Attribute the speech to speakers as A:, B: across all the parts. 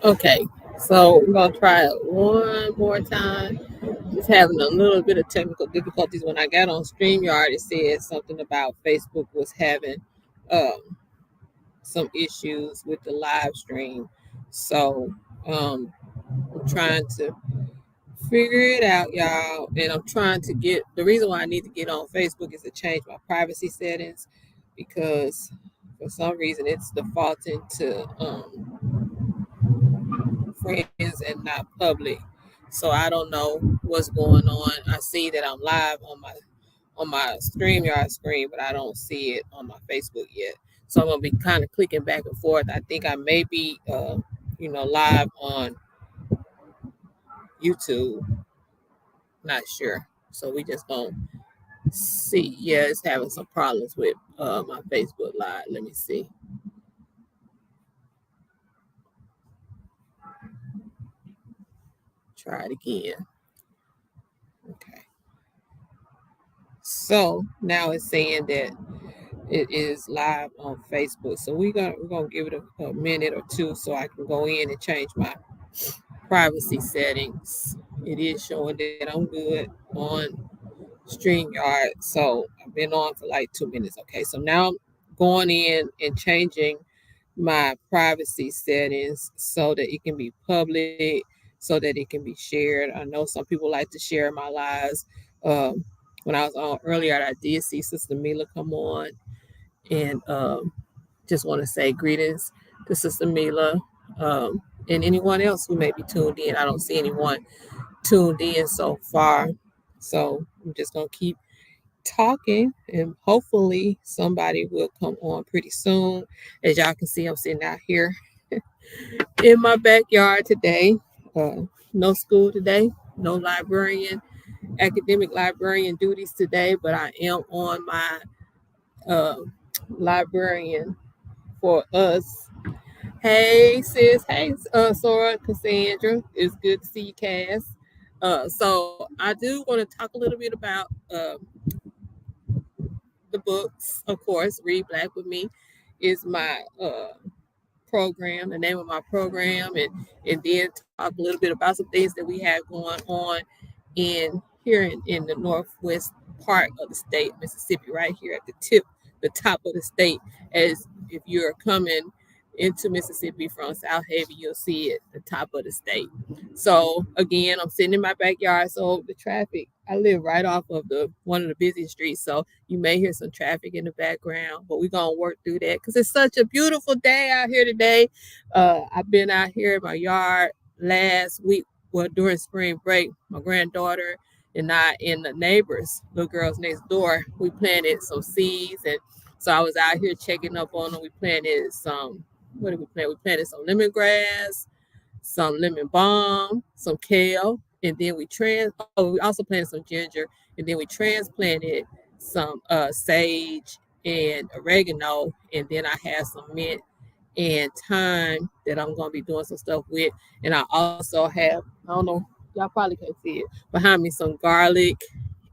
A: Okay, so we're gonna try it one more time. Just having a little bit of technical difficulties. When I got on StreamYard, it said something about Facebook was having um, some issues with the live stream. So I'm trying to figure it out, y'all. And I'm trying to get the reason why I need to get on Facebook is to change my privacy settings because for some reason it's defaulting to friends and not public. So I don't know what's going on. I see that I'm live on my StreamYard screen, but I don't see it on my Facebook yet. So I'm gonna be kind of clicking back and forth. I think I may be live on YouTube. Not sure. So we just gonna see. Yeah, it's having some problems with my Facebook Live. Let me see. Try it again. Okay. So now it's saying that it is live on Facebook. So we're gonna give it a minute or two so I can go in and change my privacy settings. It is showing that I'm good on StreamYard. So I've been on for like 2 minutes. Okay, so now I'm going in and changing my privacy settings so that it can be public, so that it can be shared. I know some people like to share my lives. Um, when I was on earlier, I did see Sister Mila come on, and just want to say greetings to Sister Mila and anyone else who may be tuned in. I don't see anyone tuned in so far. So I'm just going to keep talking and hopefully somebody will come on pretty soon. As y'all can see, I'm sitting out here in my backyard today. Uh, no school today, no academic librarian duties today, but I am on my uh, librarian for us. Hey sis, hey Sora, Cassandra. It's good to see you, Cass. So I do want to talk a little bit about the books. Of course, Read Black with Me is my program, the name of my program, and then talk a little bit about some things that we have going on in the northwest part of the state, Mississippi, right here at the top of the state. As if you're coming into Mississippi from South Haven, you'll see it, the top of the state. So again, I'm sitting in my backyard. So the traffic, I live right off of the one of the busiest streets. So you may hear some traffic in the background, but we're gonna work through that because it's such a beautiful day out here today. I've been out here in my yard last week, well, during spring break. My granddaughter and I and the neighbors, little girls next door, we planted some seeds, and so I was out here checking up on them. We planted some. What did we plant? We planted some lemongrass, some lemon balm, some kale, and then we also planted some ginger, and then we transplanted some sage and oregano, and then I have some mint and thyme that I'm gonna be doing some stuff with. And I also have, I don't know, y'all probably can't see it behind me, some garlic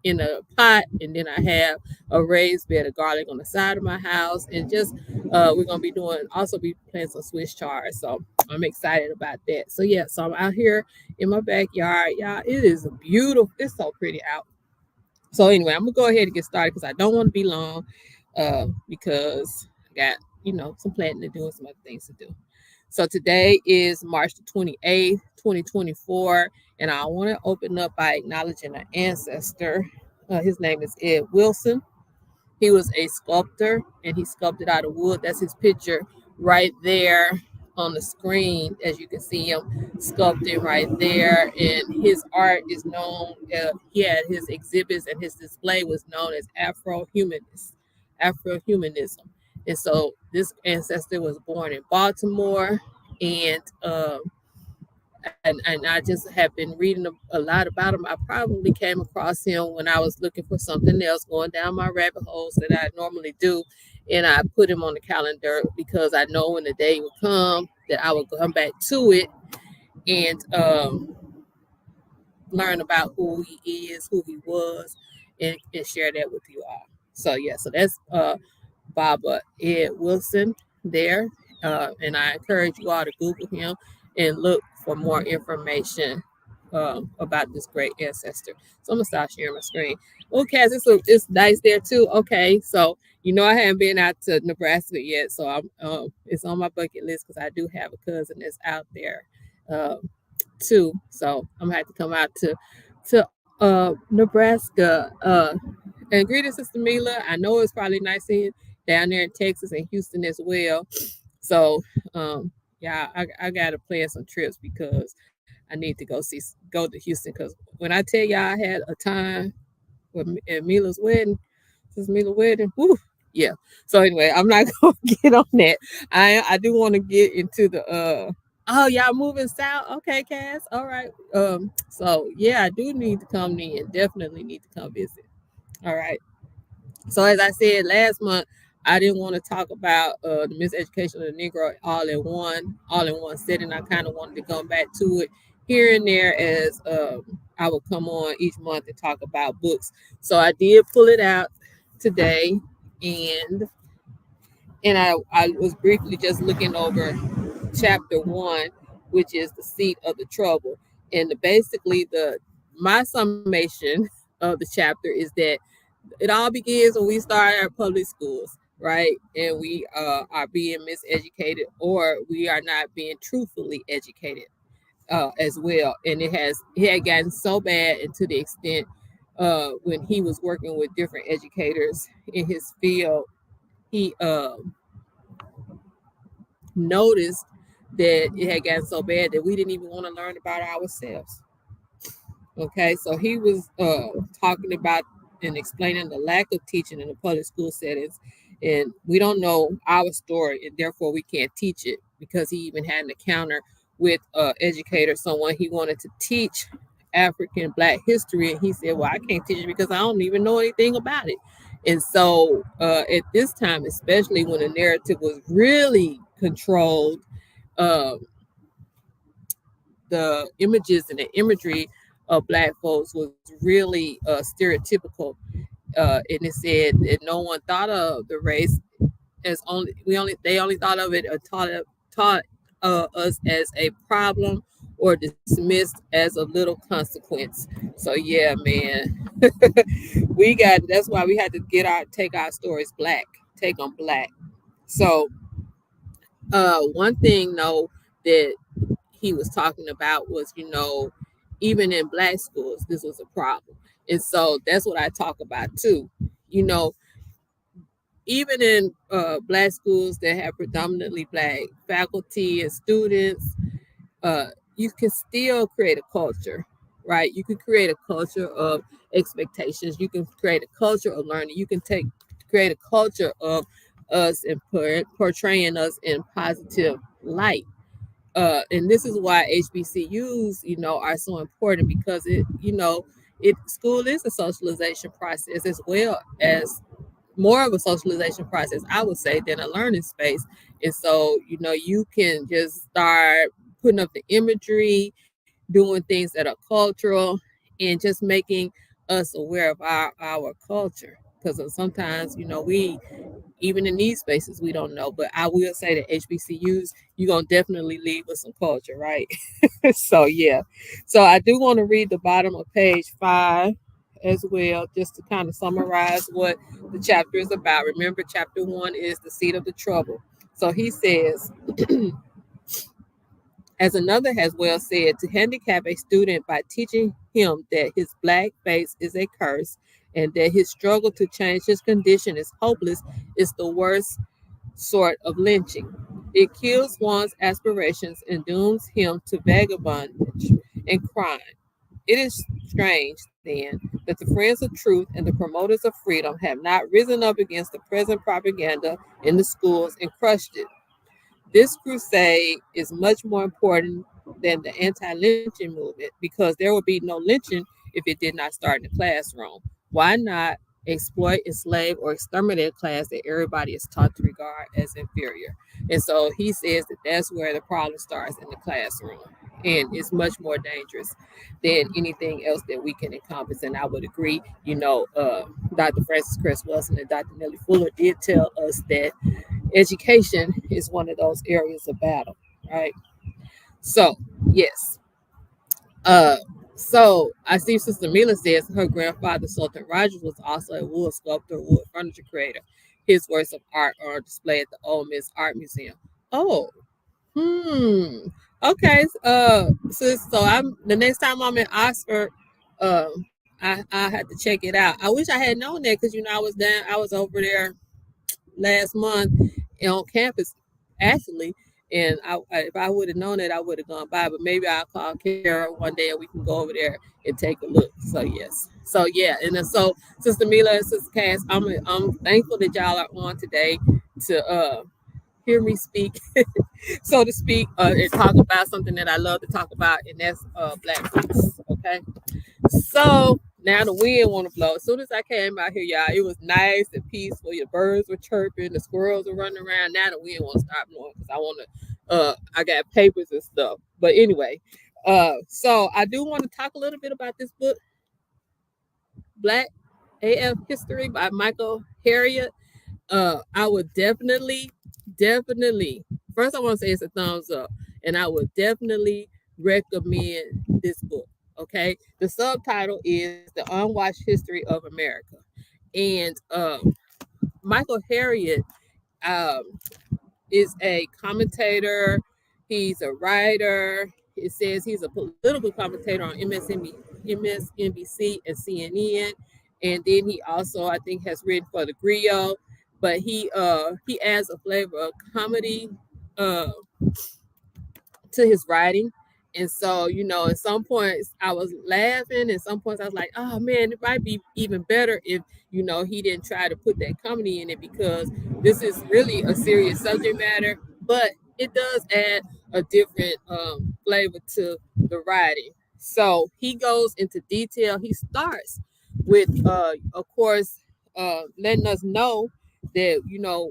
A: in a pot, and then I have a raised bed of garlic on the side of my house, and just we're gonna be doing also be planting some Swiss chard. So I'm excited about that. So yeah, so I'm out here in my backyard, y'all. It is beautiful. It's so pretty out. So anyway, I'm gonna go ahead and get started because I don't want to be long, because I got some planting to do and some other things to do. So today is March the 28th, 2024, and I want to open up by acknowledging an ancestor. His name is Ed Wilson. He was a sculptor and he sculpted out of wood. That's his picture right there on the screen, as you can see him sculpting right there. And his art is known, he had his exhibits and his display was known as Afrohumanism. And so this ancestor was born in Baltimore, and and I just have been reading a lot about him. I probably came across him when I was looking for something else, going down my rabbit holes that I normally do, and I put him on the calendar because I know when the day would come that I would come back to it and learn about who he is, who he was, and share that with you all. So yeah, so that's Baba Ed Wilson there, and I encourage you all to Google him and look for more information about this great ancestor. So I'm gonna stop sharing my screen. Okay, it's nice there too. Okay, so I haven't been out to Nebraska yet, so it's on my bucket list because I do have a cousin that's out there too. So I'm gonna have to come out to Nebraska. And greetings, Sister Mila. I know it's probably nice seeing down there in Texas and Houston as well. So yeah, I gotta plan some trips because I need to go to Houston because when I tell y'all I had a time at Mila's wedding, this Mila wedding, woo, yeah. So anyway, I'm not gonna get on that. I do want to get into the oh, y'all moving south? Okay, Cass. All right. So yeah, I do need to come in. Definitely need to come visit. All right. So as I said last month, I didn't want to talk about the miseducation of the Negro all in one sitting. I kind of wanted to come back to it here and there as I would come on each month and talk about books. So I did pull it out today, and I was briefly just looking over chapter 1, which is the seat of the trouble. And basically the my summation of the chapter is that it all begins when we start our public schools, right? And we are being miseducated, or we are not being truthfully educated as well. And it had gotten so bad, and to the extent when he was working with different educators in his field, he noticed that it had gotten so bad that we didn't even want to learn about ourselves. Okay, so he was talking about and explaining the lack of teaching in the public school settings, and we don't know our story, and therefore we can't teach it. Because he even had an encounter with educator, someone he wanted to teach African Black history, and he said, "Well, I can't teach it because I don't even know anything about it." And so, at this time, especially when the narrative was really controlled, um, the images and the imagery of Black folks was really stereotypical, and it said that no one thought of the race as they only thought of it or taught us as a problem or dismissed as a little consequence. So yeah, man, that's why we had to take our stories black, take them black. So one thing though that he was talking about was, even in Black schools, this was a problem. And so that's what I talk about too. You know, even in Black schools that have predominantly Black faculty and students, you can still create a culture, right? You can create a culture of expectations. You can create a culture of learning. You can create a culture of us and portraying us in positive light. And this is why HBCUs, are so important, because school is a socialization process as well as more of a socialization process, I would say, than a learning space. And so, you can just start putting up the imagery, doing things that are cultural, and just making us aware of our culture. Because sometimes, we even in these spaces we don't know. But I will say that HBCUs, you're gonna definitely lead with some culture, right? So yeah. So I do want to read the bottom of page 5 as well, just to kind of summarize what the chapter is about. Remember, chapter 1 is the seat of the trouble. So he says, as another has well said, to handicap a student by teaching him that his Black face is a curse and that his struggle to change his condition is hopeless is the worst sort of lynching. It kills one's aspirations and dooms him to vagabondage and crime. It is strange, then, that the friends of truth and the promoters of freedom have not risen up against the present propaganda in the schools and crushed it. This crusade is much more important than the anti-lynching movement, because there would be no lynching if it did not start in the classroom. Why not exploit, enslave, or exterminate a class that everybody is taught to regard as inferior? And so he says that that's where the problem starts, in the classroom. And it's much more dangerous than anything else that we can encompass. And I would agree, Dr. Frances Cress Welsing and Dr. Nellie Fuller did tell us that education is one of those areas of battle, right? So yes. Uh, so I see Sister Mila says her grandfather Sultan Rogers was also a wood sculptor, wood furniture creator. His works of art are on display at the Ole Miss Art Museum. Oh, hmm. Okay. So I'm the next time I'm in Oxford, I had to check it out. I wish I had known that because I was down. I was over there last month on campus, actually. And if I would have known it, I would have gone by. But maybe I'll call Kara one day and we can go over there and take a look. So yes. So yeah, and then so Sister Mila and Sister Cass, I'm thankful that y'all are on today to hear me speak, so to speak, and talk about something that I love to talk about, and that's Black folks. Okay. So now the wind want to blow. As soon as I came out here, y'all, it was nice and peaceful. Your birds were chirping, the squirrels were running around. Now the wind won't stop blowing because I want to. I got papers and stuff. But anyway, so I do want to talk a little bit about this book, Black AF History by Michael Harriot. I would definitely. First, I want to say it's a thumbs up, and I would definitely recommend this book. Okay, the subtitle is "The Unwashed History of America," and Michael Harriot um, is a commentator. He's a writer. It says he's a political commentator on MSNBC and CNN, and then he also, I think, has written for the Griot. But he adds a flavor of comedy uh, to his writing. And so, at some points I was laughing, and some points I was like, oh man, it might be even better if, he didn't try to put that comedy in it, because this is really a serious subject matter, but it does add a different flavor to the writing. So he goes into detail. He starts with, of course, letting us know that,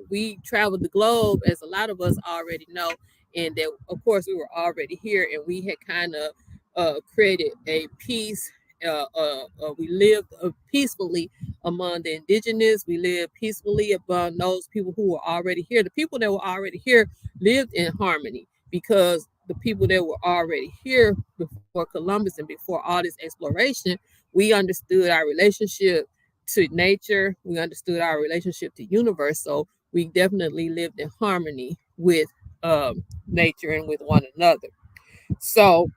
A: we traveled the globe, as a lot of us already know, and that of course we were already here, and we had kind of created a peace. We lived peacefully among the indigenous. We lived peacefully among those people who were already here. The people that were already here lived in harmony, because the people that were already here before Columbus and before all this exploration, we understood our relationship to nature. We understood our relationship to universe. So we definitely lived in harmony with nature and with one another. So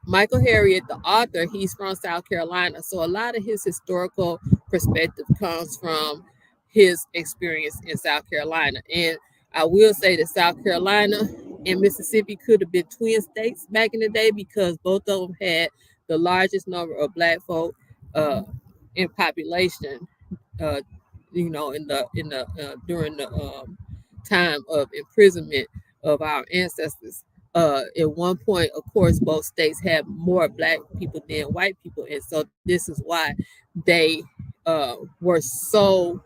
A: Michael Harriot, the author, he's from South Carolina. So a lot of his historical perspective comes from his experience in South Carolina. And I will say that South Carolina and Mississippi could have been twin states back in the day, because both of them had the largest number of Black folk in population. Uh, in the during the time of imprisonment of our ancestors. At one point, of course, both states had more Black people than white people, and so this is why they were so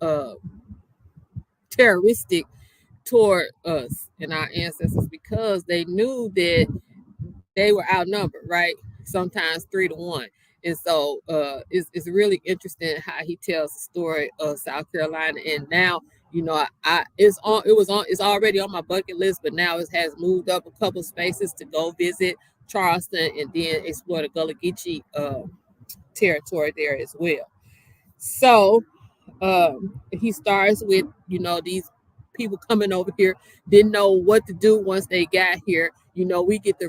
A: uh, terroristic toward us and our ancestors, because they knew that they were outnumbered, right? Sometimes 3 to 1. And so it's really interesting how he tells the story of South Carolina. And now, it's already on my bucket list, but now it has moved up a couple spaces to go visit Charleston and then explore the Gullah Geechee territory there as well. So he starts with, these people coming over here, didn't know what to do once they got here. We get the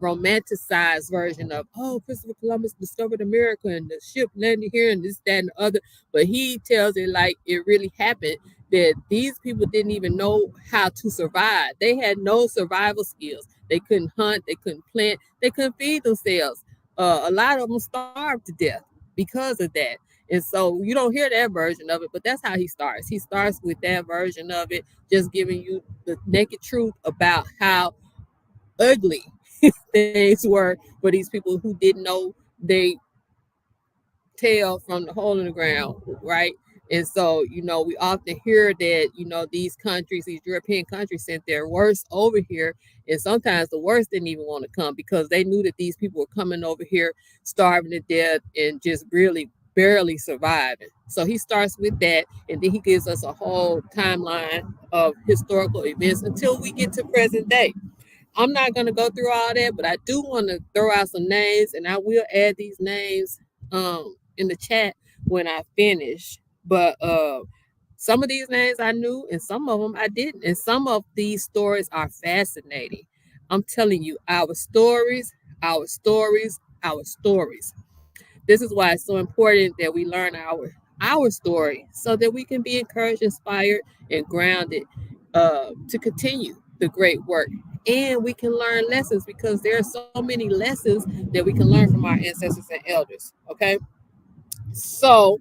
A: romanticized version of, oh, Christopher Columbus discovered America and the ship landed here and this, that, and the other. But he tells it like it really happened, that these people didn't even know how to survive. They had no survival skills. They couldn't hunt, they couldn't plant, they couldn't feed themselves. A lot of them starved to death because of that. And so you don't hear that version of it, but that's how he starts. He starts with that version of it, just giving you the naked truth about how ugly things were for these people who didn't know they tail from the hole in the ground, right? And so, we often hear that, these countries, these European countries, sent their worst over here. And sometimes the worst didn't even want to come, because they knew that these people were coming over here starving to death and just really barely surviving. So he starts with that, and then he gives us a whole timeline of historical events until we get to present day. I'm not going to go through all that, but I do want to throw out some names, and I will add these names in the chat when I finish. But some of these names I knew, and some of them I didn't. And some of these stories are fascinating. I'm telling you, our stories, our stories, our stories. This is why it's so important that we learn our story so that we can be encouraged, inspired, and grounded to continue the great work. And we can learn lessons because there are so many lessons that we can learn from our ancestors and elders. Okay. So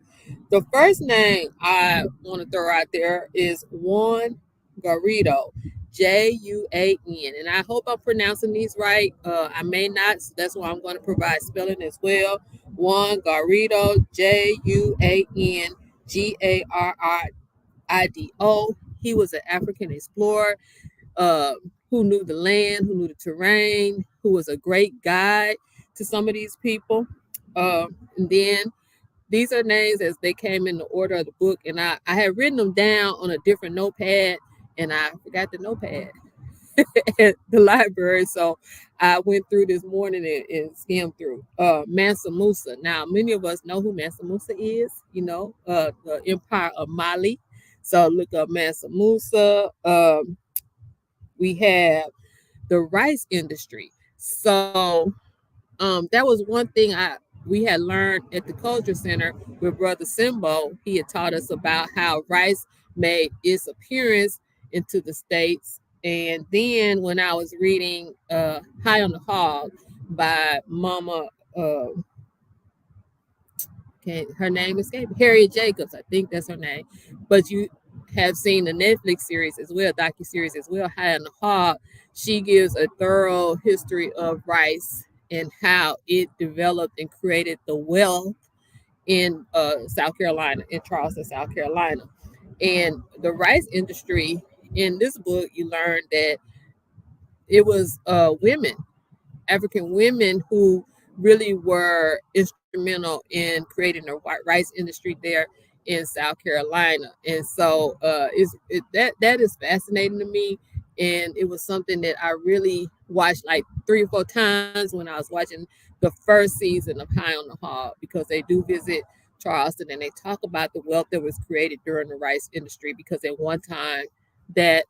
A: the first name I want to throw out there is Juan Garrido, Juan. And I hope I'm pronouncing these right. I may not, so that's why I'm going to provide spelling as well. Juan Garrido, Juan Garrido. He was an African explorer uh, who knew the land, who knew the terrain, who was a great guide to some of these people. And then these are names as they came in the order of the book, and I had written them down on a different notepad, and I forgot the notepad at the library. So I went through this morning and skimmed through. Mansa Musa. Now, many of us know who Mansa Musa is, the Empire of Mali. So look up Mansa Musa. We have the rice industry. So that was one thing we had learned at the culture center with Brother Simbo. He had taught us about how rice made its appearance into the states. And then when I was reading High on the Hog by Mama, her name escaped, Harriet Jacobs, I think that's her name. But you have seen the Netflix series as well, docu-series as well, High on the Hog. She gives a thorough history of rice and how it developed and created the wealth in South Carolina, in Charleston, South Carolina. And the rice industry, in this book, you learn that it was women, African women, who really were instrumental in creating the rice industry there in South Carolina. And so that is fascinating to me. And it was something that I really watched like 3 or 4 times when I was watching the first season of High on the Hog, because they do visit Charleston and they talk about the wealth that was created during the rice industry, because at one time that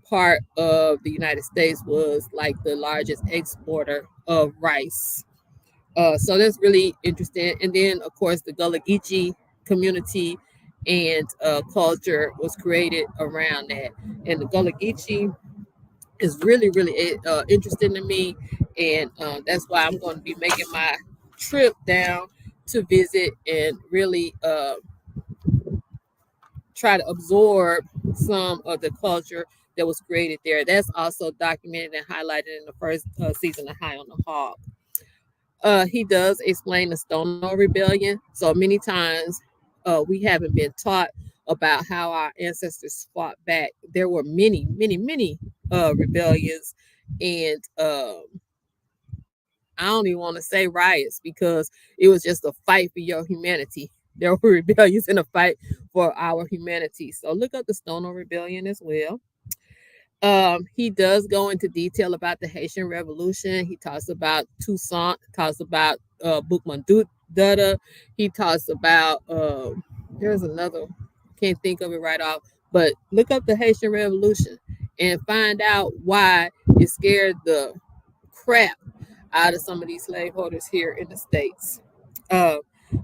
A: part of the United States was like the largest exporter of rice. So that's really interesting. And then, of course, the Gullah Geechee community and culture was created around that. And the Gullah Geechee is really, really interesting to me. And that's why I'm going to be making my trip down to visit and really try to absorb some of the culture that was created there. That's also documented and highlighted in the first season of High on the Hog. He does explain the Stonewall Rebellion. So many times we haven't been taught about how our ancestors fought back. There were many, many, many rebellions, and I don't even want to say riots, because it was just a fight for your humanity. There were rebellions in a fight for our humanity. So look up the Stonewall Rebellion as well. He does go into detail about the Haitian Revolution. He talks about Toussaint, talks about Bukman He talks about there's another, can't think of it right off, but look up the Haitian Revolution and find out why it scared the crap out of some of these slaveholders here in the States. Uh,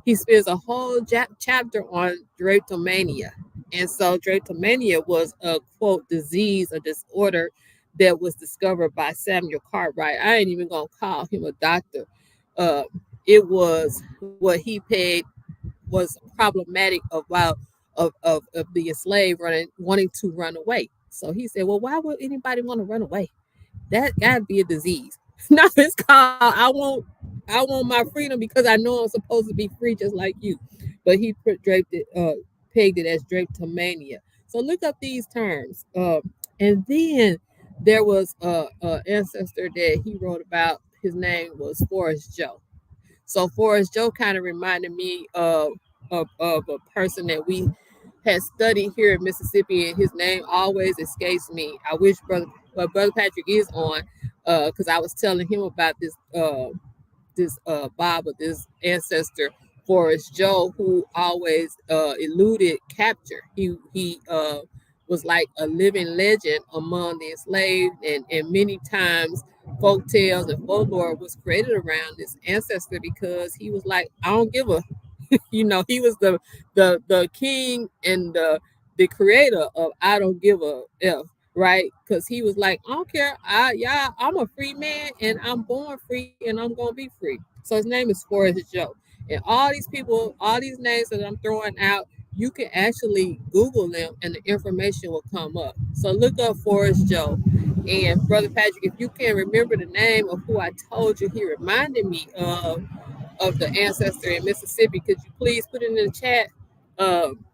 A: he spends a whole chapter on drapetomania. And so drapetomania was a quote disease or disorder that was discovered by Samuel Cartwright. I ain't even gonna call him a doctor. Uh, it was what he pegged was problematic of the enslaved wanting to run away. So he said, well, why would anybody want to run away? That gotta be a disease. No, it's called I want my freedom because I know I'm supposed to be free just like you. But he pegged it as drapetomania. So look up these terms. And then there was a ancestor that he wrote about. His name was Forrest Joe. So Forrest Joe kind of reminded me of a person that we had studied here in Mississippi, and his name always escapes me. I wish Brother Patrick is on, because I was telling him about this Baba, this ancestor Forrest Joe, who always eluded capture. He was like a living legend among the enslaved, and many times folk tales and folklore was created around this ancestor because he was like, I don't give a he was the king and the creator of I don't give a f, right? Because he was like, I don't care, I'm a free man and I'm born free and I'm gonna be free. So his name is Forrest Joe. And all these people, all these names that I'm throwing out, you can actually Google them and the information will come up. So look up Forrest Joe. And Brother Patrick, if you can remember the name of who I told you he reminded me of the ancestor in Mississippi, could you please put it in the chat? Um,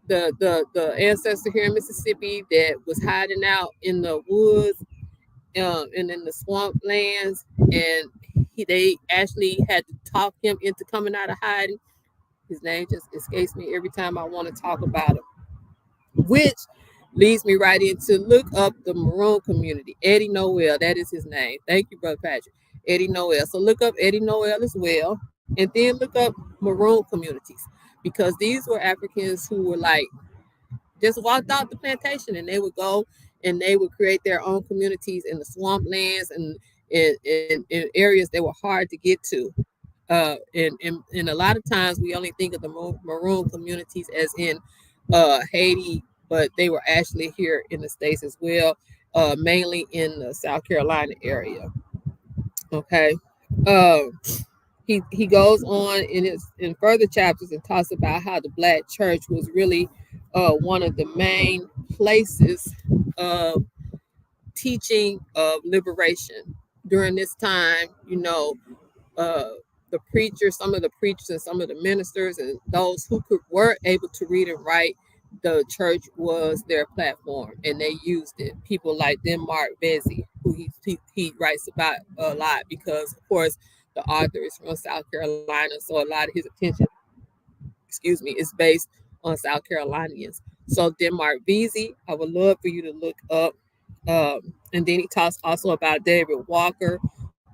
A: the ancestor here in Mississippi that was hiding out in the woods and in the swamp lands, and they actually had to talk him into coming out of hiding. His name just escapes me every time I want to talk about him, which leads me right into look up the Maroon community. Eddie Noel, that is his name. Thank you, Brother Patrick. Eddie Noel. So look up Eddie Noel as well, and then look up Maroon communities because these were Africans who were like just walked out the plantation and they would go and they would create their own communities in the swamplands and in areas that were hard to get to. And a lot of times we only think of the maroon communities as in Haiti, but they were actually here in the States as well, mainly in the South Carolina area. Okay. Um, he goes on in further chapters and talks about how the black church was really one of the main places of teaching of liberation during this time. Uh, the preachers, some of the preachers and some of the ministers and those who were able to read and write, the church was their platform and they used it. People like Denmark Vesey, who he writes about a lot because, of course, the author is from South Carolina, so a lot of his attention, is based on South Carolinians. So Denmark Vesey, I would love for you to look up. And then he talks also about David Walker,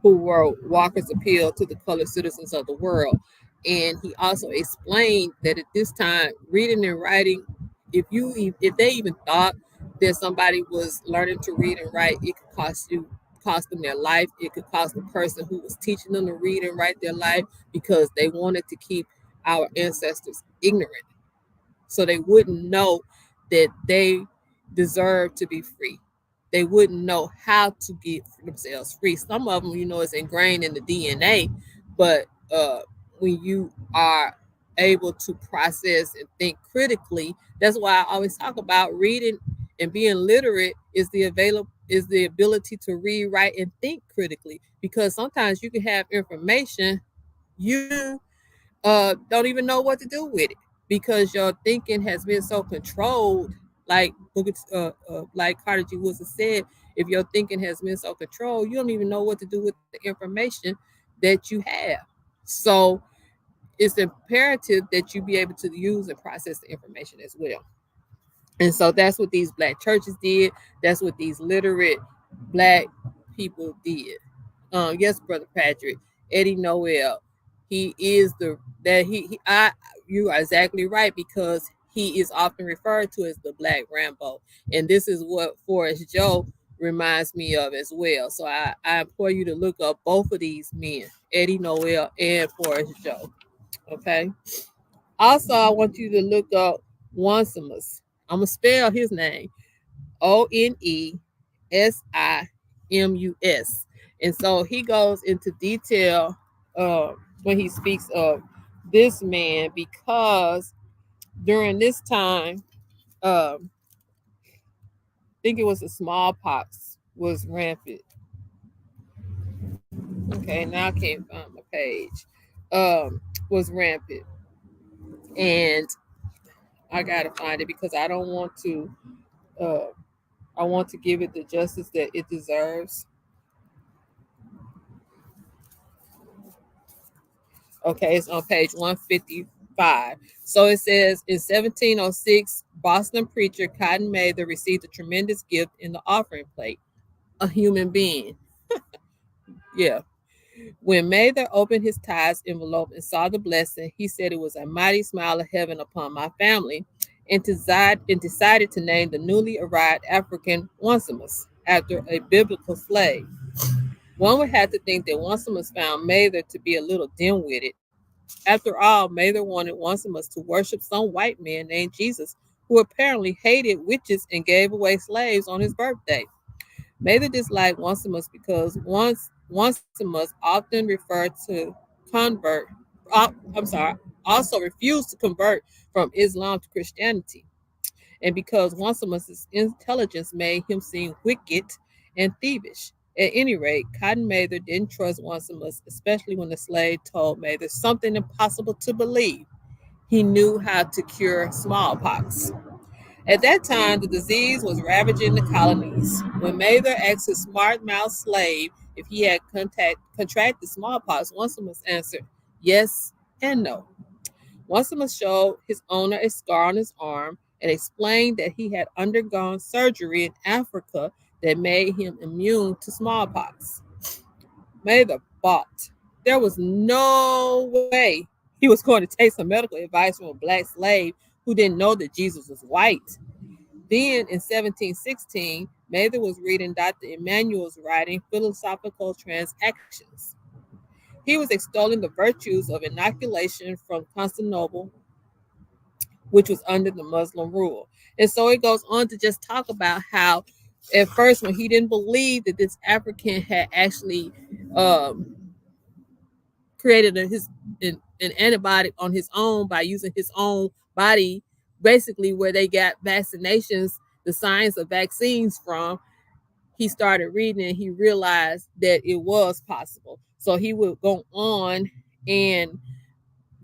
A: who wrote Walker's Appeal to the Colored Citizens of the World. And he also explained that at this time, reading and writing, if they even thought that somebody was learning to read and write, it could cost them their life. It could cost the person who was teaching them to read and write their life because they wanted to keep our ancestors ignorant so they wouldn't know that they deserve to be free. They wouldn't know how to get themselves free. Some of them, it's ingrained in the DNA, but when you are able to process and think critically, that's why I always talk about reading and being literate is the ability to read, write, and think critically. Because sometimes you can have information you don't even know what to do with it because your thinking has been so controlled. Like like Carter G. Woodson said, if your thinking has been so controlled, you don't even know what to do with the information that you have. So it's imperative that you be able to use and process the information as well. And so that's what these black churches did. That's what these literate black people did. Yes, Brother Patrick, Eddie Noel, he is the that he I you are exactly right because he is often referred to as the Black Rambo, and this is what Forrest Joe reminds me of as well. So I implore you to look up both of these men, Eddie Noel and Forrest Joe. Okay. Also, I want you to look up Onesimus. I'm gonna spell his name Onesimus. And so he goes into detail when he speaks of this man because during this time, I think it was the smallpox was rampant. Okay, now I can't find my page. Was rampant, and I gotta find it because I don't want to. Uh, I want to give it the justice that it deserves. Okay, it's on page 155. So it says in 1706, Boston preacher Cotton Mather received a tremendous gift in the offering plate. a human being. Yeah. When Mather opened his tithes envelope and saw the blessing, he said it was a mighty smile of heaven upon my family, and decided to name the newly arrived African Onesimus after a biblical slave. One would have to think that Onesimus found Mather to be a little dim-witted. After all, Mather wanted Onesimus to worship some white man named Jesus, who apparently hated witches and gave away slaves on his birthday. Mather disliked Onesimus because Onesimus often referred to convert. I'm sorry, also refused to convert from Islam to Christianity, and because Onesimus's intelligence made him seem wicked and thievish. At any rate, Cotton Mather didn't trust Onesimus, especially when the slave told Mather something impossible to believe. He knew how to cure smallpox. At that time, the disease was ravaging the colonies. When Mather asked his smart-mouthed slave if he had contracted smallpox, Onesimus answered yes and no. Onesimus showed his owner a scar on his arm and explained that he had undergone surgery in Africa that made him immune to smallpox. Mather balked. There was no way he was going to take some medical advice from a black slave who didn't know that Jesus was white. Then in 1716, Mather was reading Dr. Emmanuel's writing, Philosophical Transactions. He was extolling the virtues of inoculation from Constantinople, which was under the Muslim rule. And so it goes on to just talk about how, at first, when he didn't believe that this African had actually um, created an antibiotic on his own by using his own body, basically where they got vaccinations, the science of vaccines from, he started reading and he realized that it was possible. So he would go on and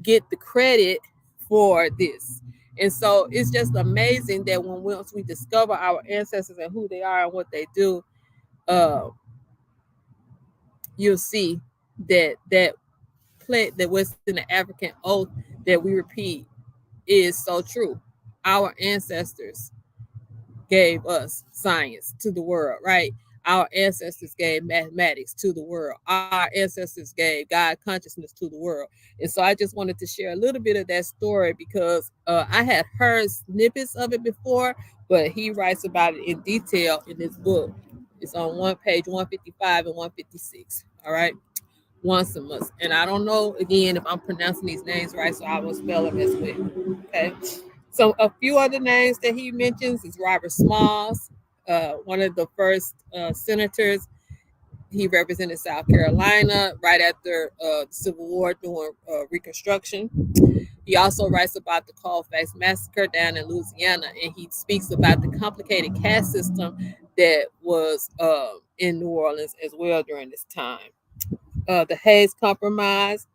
A: get the credit for this. And so it's just amazing that once we discover our ancestors and who they are and what they do, uh, you'll see that West African oath that we repeat is so true. Our ancestors gave us science to the world, right? Our ancestors gave mathematics to the world. Our ancestors gave God consciousness to the world. And so I just wanted to share a little bit of that story because I had heard snippets of it before, but he writes about it in detail in this book. It's on page 155 and 156. All right. Onesimus. And I don't know again if I'm pronouncing these names right, so I will spell them as well. Okay. So a few other names that he mentions is Robert Smalls, one of the first senators. He represented South Carolina right after the Civil War during Reconstruction. He also writes about the Colfax Massacre down in Louisiana, and he speaks about the complicated caste system that was in New Orleans as well during this time. The Hayes Compromise,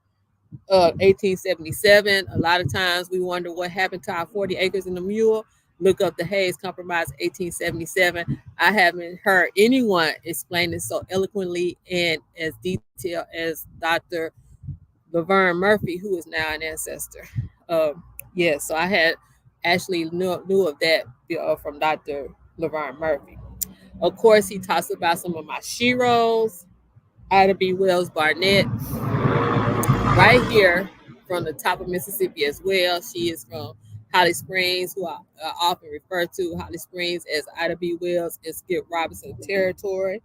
A: 1877. A lot of times we wonder what happened to our 40 acres and a mule. Look up the Hayes Compromise, 1877. I haven't heard anyone explain it so eloquently and as detailed as Dr. Laverne Murphy, who is now an ancestor. Yeah, so I had actually knew of that from Dr. Laverne Murphy. Of course, he talks about some of my sheroes, Ida B. Wells Barnett, right here from the top of Mississippi as well. She is from Holly Springs, who I often refer to Holly Springs as Ida B. Wells and Skip Robinson territory.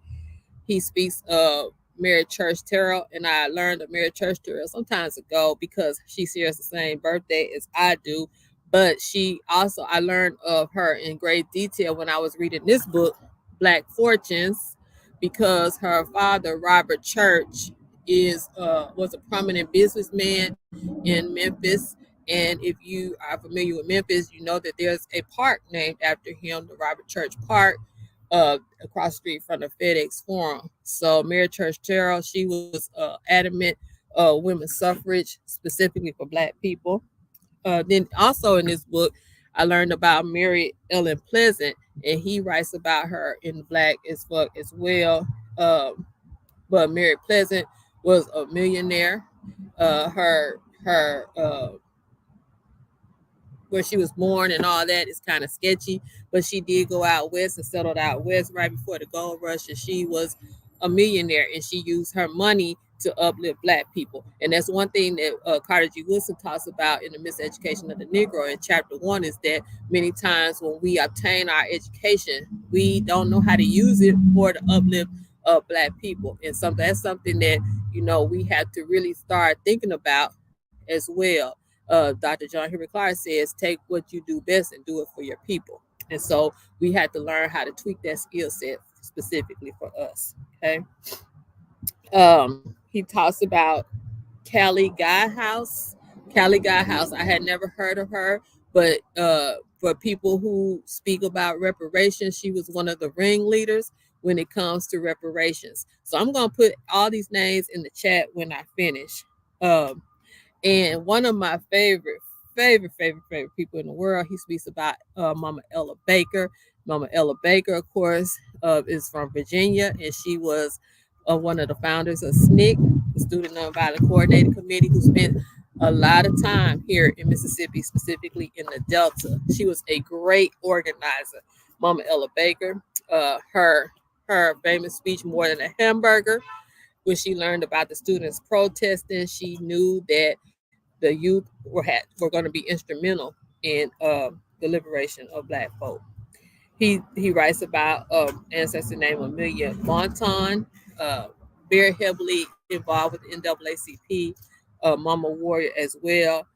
A: He speaks of Mary Church Terrell, and I learned of Mary Church Terrell some time ago because she shares the same birthday as I do. But I learned of her in great detail when I was reading this book, Black Fortunes, because her father, Robert Church, was a prominent businessman in Memphis. And if you are familiar with Memphis, you know that there's a park named after him, the Robert Church Park, across the street from the FedEx Forum. So Mary Church Terrell, she was adamant women's suffrage, specifically for Black people. Then also in this book, I learned about Mary Ellen Pleasant, and he writes about her in Black as Fuck as well. But Mary Pleasant was a millionaire. Her where she was born and all that is kind of sketchy, but she did go out west and settled out west right before the gold rush, and she was a millionaire, and she used her money to uplift Black people. And that's one thing that Carter G. Woodson talks about in the Miseducation of the Negro in chapter 1, is that many times when we obtain our education, we don't know how to use it for to uplift Black people. And so that's something that, we have to really start thinking about as well. Dr. John Henry Clark says, take what you do best and do it for your people. And so we had to learn how to tweak that skill set specifically for us. Okay. He talks about Callie Guy House. Callie Guy House. I had never heard of her, but for people who speak about reparations, she was one of the ringleaders when it comes to reparations. So I'm gonna put all these names in the chat when I finish. Um, and one of my favorite people in the world, he speaks about Mama Ella Baker. Mama Ella Baker, of course, is from Virginia, and she was one of the founders of SNCC, the Student Nonviolent Coordinating Committee, who spent a lot of time here in Mississippi, specifically in the Delta. She was a great organizer. Mama Ella Baker, her famous speech, "More Than a Hamburger," when she learned about the students protesting, she knew that the youth were going to be instrumental in the liberation of Black folk. He writes about ancestor named Amelia Bonton, uh, very heavily involved with the NAACP, Mama Warrior as well.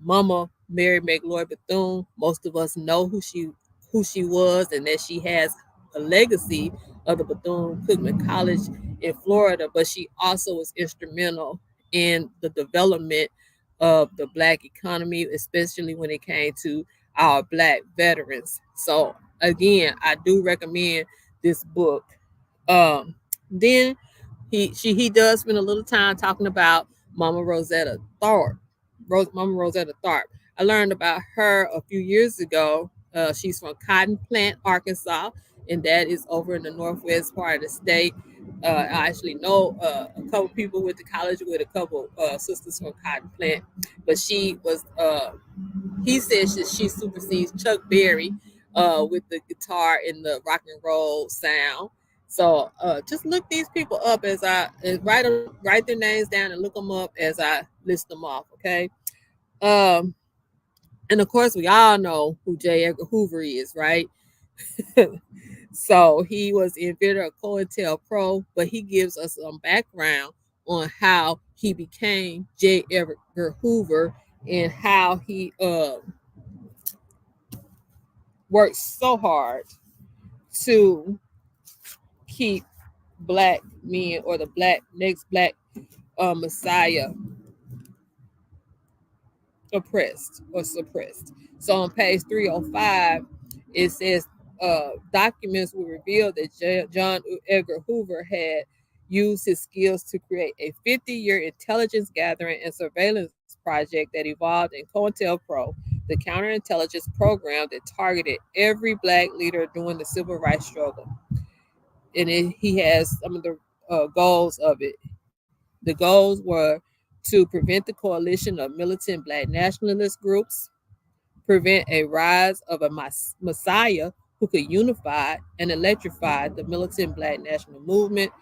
A: Mama Mary McLeod Bethune. Most of us know who she was, and that she has a legacy of the Bethune Cookman College in Florida. But she also was instrumental in the development of the Black economy, especially when it came to our Black veterans. So again, I do recommend this book. Then he does spend a little time talking about Mama Rosetta Tharpe. Mama Rosetta Tharpe. I learned about her a few years ago. She's from Cotton Plant, Arkansas, and that is over in the northwest part of the state. I actually know a couple people went to college with a couple sisters from Cotton Plant, but she was. He says that she supersedes Chuck Berry with the guitar and the rock and roll sound. So just look these people up as I write their names down and look them up as I list them off. Okay. Um, and of course, we all know who J. Edgar Hoover is, right? So he was the inventor of COINTELPRO, but he gives us some background on how he became J. Edgar Hoover and how he worked so hard to keep Black men, or the next Black Messiah, oppressed or suppressed. So on page 305, it says documents will reveal that John Edgar Hoover had used his skills to create a 50-year intelligence gathering and surveillance project that evolved in COINTELPRO, the counterintelligence program that targeted every Black leader during the civil rights struggle. And he has some of the goals of it. The goals were to prevent the coalition of militant Black nationalist groups, prevent a rise of a messiah who could unify and electrify the militant Black national movement,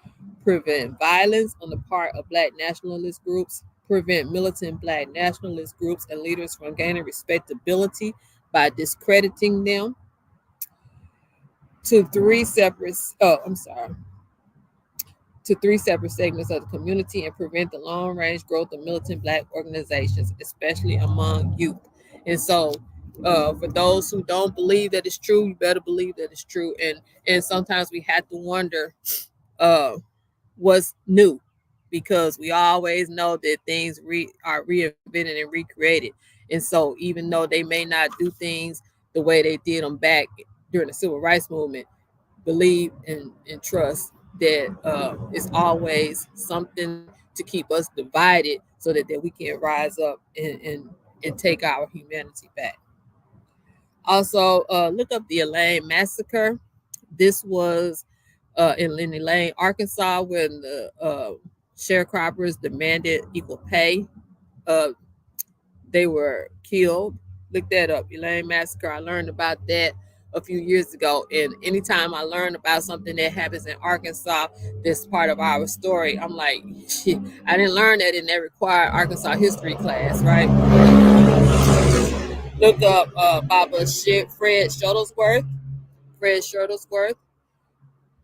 A: prevent violence on the part of Black nationalist groups, prevent militant Black nationalist groups and leaders from gaining respectability by discrediting them, to three separate segments of the community, and prevent the long-range growth of militant Black organizations, especially among youth. And so, for those who don't believe that it's true, you better believe that it's true. And sometimes we have to wonder what's new, because we always know that things are reinvented and recreated. And so, even though they may not do things the way they did them back during the civil rights movement, believe and trust that it's always something to keep us divided, so that we can rise up and take our humanity back. Also, look up the Elaine Massacre. This was in Elaine, Arkansas, when the sharecroppers demanded equal pay. Uh, they were killed. Look that up, Elaine Massacre. I learned about that a few years ago. And anytime I learn about something that happens in Arkansas that's part of our story, I'm like, shit, I didn't learn that in that required Arkansas history class, right? Look up Fred Shuttlesworth. Fred Shuttlesworth,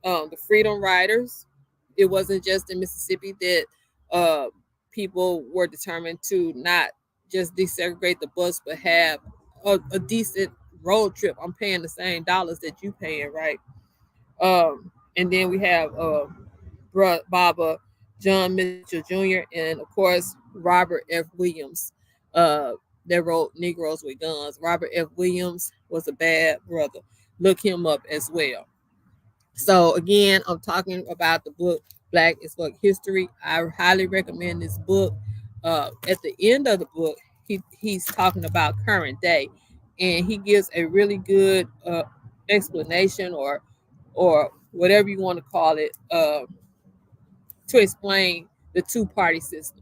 A: the Freedom Riders. It wasn't just in Mississippi that uh, people were determined to not just desegregate the bus, but have a decent road trip. I'm paying the same dollars that you paying, right? And then we have Baba John Mitchell Jr. and of course Robert F. Williams. That wrote Negroes with Guns. Robert F. Williams was a bad brother. Look him up as well. So again, I'm talking about the book Black is Fuck History. I highly recommend this book. At the end of the book, he's talking about current day, and he gives a really good explanation or whatever you want to call it to explain the two-party system.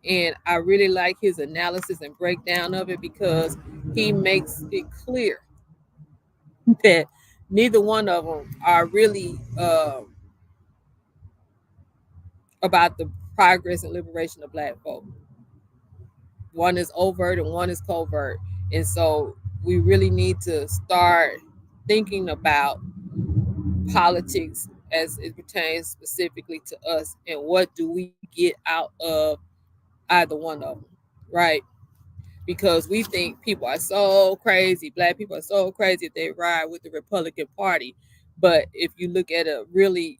A: And I really like his analysis and breakdown of it because he makes it clear that neither one of them are really about the progress and liberation of Black folk. One is overt and one is covert. And so we really need to start thinking about politics as it pertains specifically to us and what do we get out of either one of them, right? Because we think people are so crazy, Black people are so crazy if they ride with the Republican Party. But if you look at a really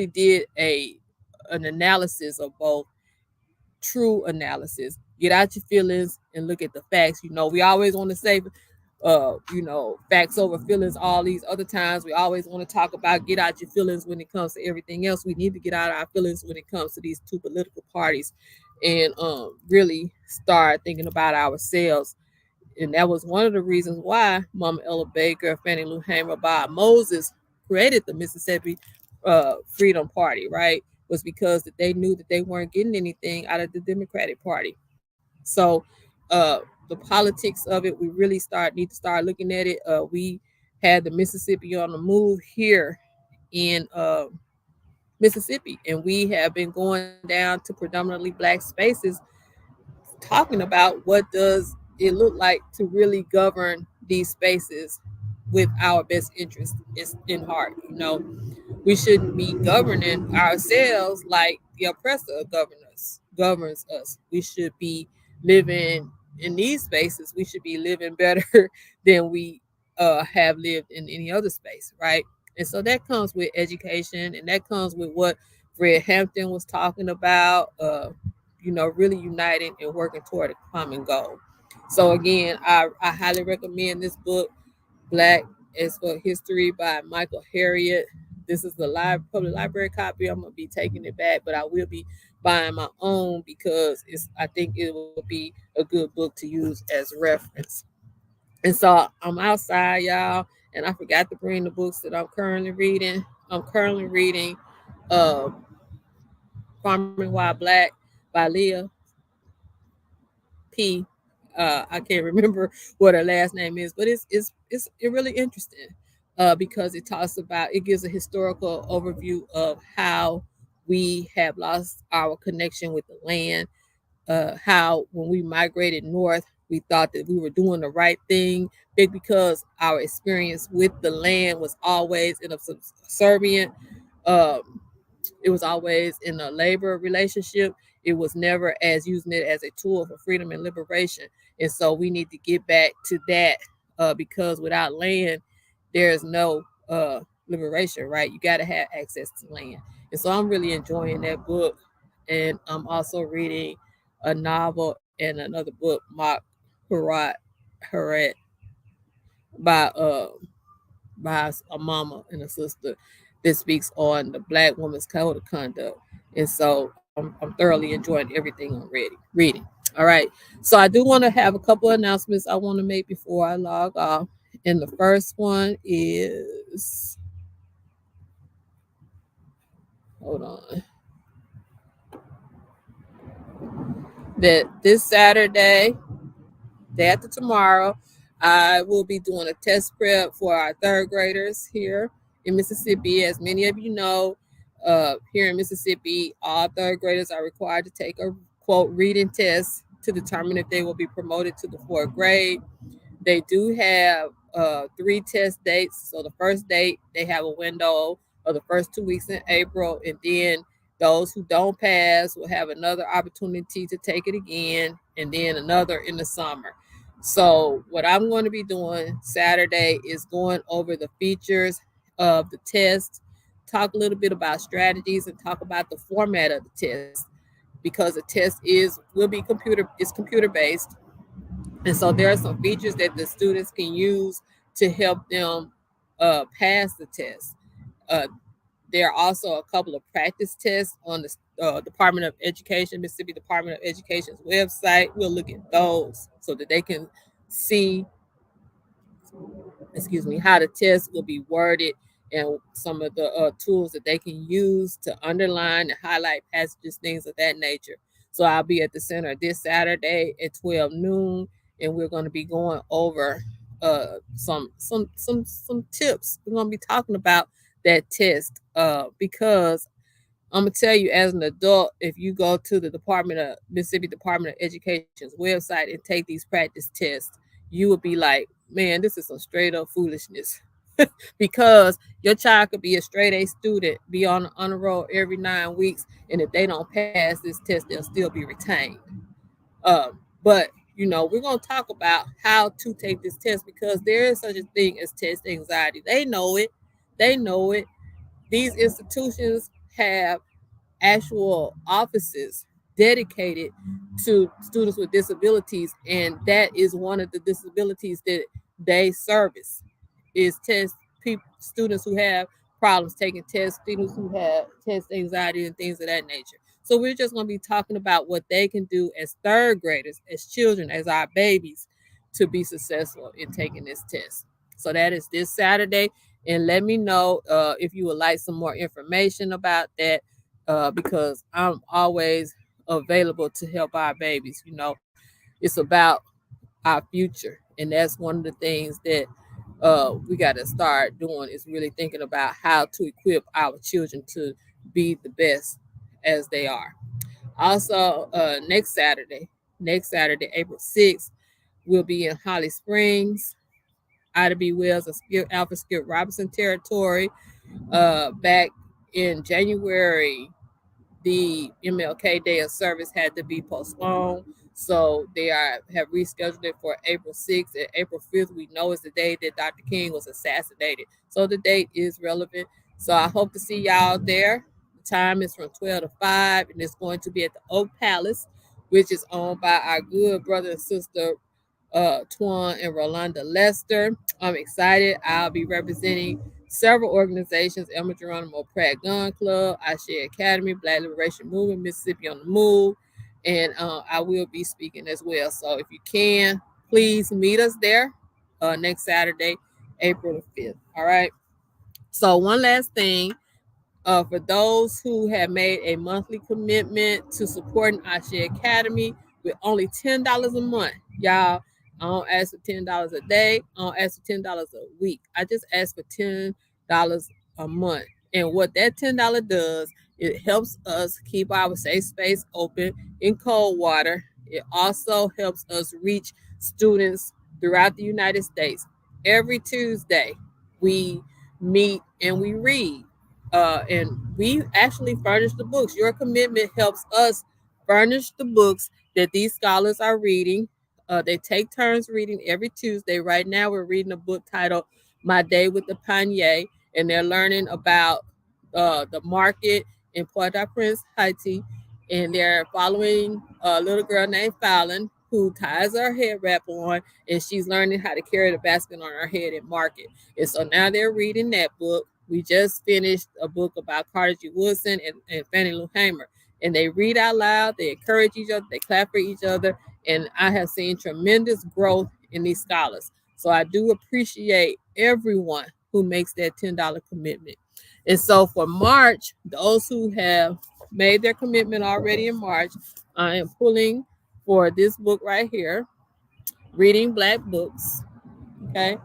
A: did an analysis of both, true analysis, get out your feelings and look at the facts. We always want to say facts over feelings. All these other times we always want to talk about get out your feelings when it comes to everything else. We need to get out of our feelings when it comes to these two political parties and really start thinking about ourselves. And that was one of the reasons why Mama Ella Baker, Fannie Lou Hamer, Bob Moses created the Mississippi Freedom Party, right? Was because that they knew that they weren't getting anything out of the Democratic Party. So the politics of it, we really need to start looking at it. We had the Mississippi on the Move here in Mississippi, and we have been going down to predominantly Black spaces talking about what does it look like to really govern these spaces with our best interest in heart. We shouldn't be governing ourselves like the oppressor governs us. We should be living in these spaces. We should be living better than we have lived in any other space, right? And so that comes with education, and that comes with what Fred Hampton was talking about. Really uniting and working toward a common goal. So again, I highly recommend this book, Black is Fuck History by Michael Harriot. This is the public library copy. I'm gonna be taking it back, but I will be buying my own because I think it will be a good book to use as reference. And so I'm outside, y'all, and I forgot to bring the books that I'm currently reading. I'm currently reading Farming While Black by Leah P. I can't remember what her last name is, but it's really interesting because it gives a historical overview of how we have lost our connection with the land. How when we migrated north, we thought that we were doing the right thing, big because our experience with the land was always in a subservient. Um, it was always in a labor relationship. It was never as using it as a tool for freedom and liberation. And so we need to get back to that because without land, there's no liberation, right? You got to have access to land. And so I'm really enjoying that book. And I'm also reading a novel and another book, Mark Harat, by a mama and a sister that speaks on the Black woman's code of conduct. And so I'm thoroughly enjoying everything I'm reading. All right. So I do want to have a couple of announcements I want to make before I log off. And the first one is, hold on, that this Saturday, day after tomorrow, I will be doing a test prep for our third graders here in Mississippi. As many of you know, here in Mississippi, all third graders are required to take a quote reading test to determine if they will be promoted to the fourth grade. They do have three test dates. So the first date, they have a window of the first 2 weeks in April, and then those who don't pass will have another opportunity to take it again, and then another in the summer. So what I'm going to be doing Saturday is going over the features of the test, talk a little bit about strategies, and talk about the format of the test because the test is will be computer based, and so there are some features that the students can use to help them pass the test. Uh, there are also a couple of practice tests on the Department of Education, Mississippi Department of Education's website. We'll look at those so that they can see, how the test will be worded and some of the tools that they can use to underline and highlight passages, things of that nature. So I'll be at the center this Saturday at 12 noon, and we're going to be going over some tips. We're going to be talking about that test because I'm gonna tell you, as an adult, if you go to the Mississippi Department of Education's website and take these practice tests, you will be like, man, this is some straight up foolishness. Because your child could be a straight A student, be on the honor roll every 9 weeks, and if they don't pass this test, they'll still be retained. But we're gonna talk about how to take this test because there is such a thing as test anxiety. They know it. They know it. These institutions have actual offices dedicated to students with disabilities, and that is one of the disabilities that they service is students who have problems taking tests, students who have test anxiety and things of that nature. So we're just going to be talking about what they can do as third graders, as children, as our babies, to be successful in taking this test. So that is this Saturday, and let me know if you would like some more information about that because I'm always available to help our babies. It's about our future, and that's one of the things that we got to start doing is really thinking about how to equip our children to be the best as they are. Also, next Saturday, April 6th, we'll be in Holly Springs, Ida B. Wells, and Alfred Skip Robinson territory. Back in January, the MLK Day of Service had to be postponed. So they have rescheduled it for April 6th. And April 5th, we know is the day that Dr. King was assassinated. So the date is relevant. So I hope to see y'all there. The time is from 12 to 5, and it's going to be at the Oak Palace, which is owned by our good brother and sister, Twan and Rolanda Lester. I'm excited. I'll be representing several organizations: Elmer Geronimo Pratt Gun Club, Ashe Academy, Black Liberation Movement, Mississippi on the Move, and I will be speaking as well. So if you can, please meet us there next Saturday, April the 5th. All right. So one last thing. For those who have made a monthly commitment to supporting Ashe Academy with only $10 a month, y'all, I don't ask for $10 a day. I don't ask for $10 a week. I just ask for $10 a month. And what that $10 does, it helps us keep our safe space open in Coldwater. It also helps us reach students throughout the United States. Every Tuesday, we meet and we read. And we actually furnish the books. Your commitment helps us furnish the books that these scholars are reading. They take turns reading every Tuesday. Right now, we're reading a book titled My Day with the Panier, and they're learning about the market in Port-au-Prince, Haiti. And they're following a little girl named Fallon who ties her head wrap on, and she's learning how to carry the basket on her head and market. And so now they're reading that book. We just finished a book about Carter G. Woodson and Fannie Lou Hamer. And they read out loud, they encourage each other, they clap for each other. And I have seen tremendous growth in these scholars. So I do appreciate everyone who makes that $10 commitment. And so for March, those who have made their commitment already in March, I am pulling for this book right here, Reading Black Books. Okay.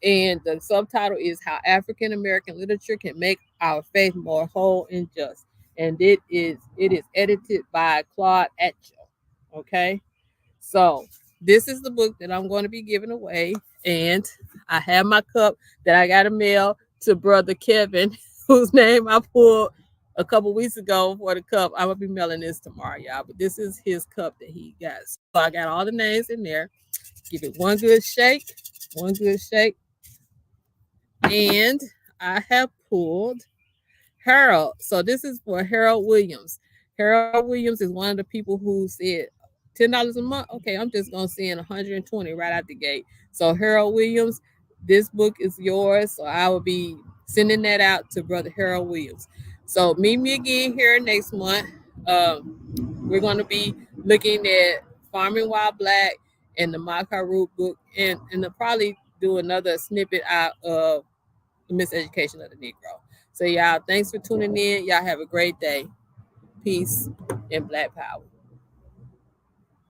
A: And the subtitle is How African American Literature Can Make Our Faith More Whole and Just. And it is edited by Claude Atchell. Okay. So this is the book that I'm going to be giving away. And I have my cup that I got to mail to brother Kevin, whose name I pulled a couple weeks ago for the cup. I will be mailing this tomorrow, y'all. But this is his cup that he got. So I got all the names in there. Give it one good shake. One good shake. And I have pulled Harold. So this is for Harold Williams. Harold Williams is one of the people who said $10 a month. Okay, I'm just gonna send 120 right out the gate. So Harold Williams, this book is yours. So I will be sending that out to Brother Harold Williams. So meet me again here next month. We're going to be looking at Farming While Black and the Makaru book, and to probably do another snippet out of the Miseducation of the Negro. So y'all, thanks for tuning in. Y'all have a great day. Peace and Black Power.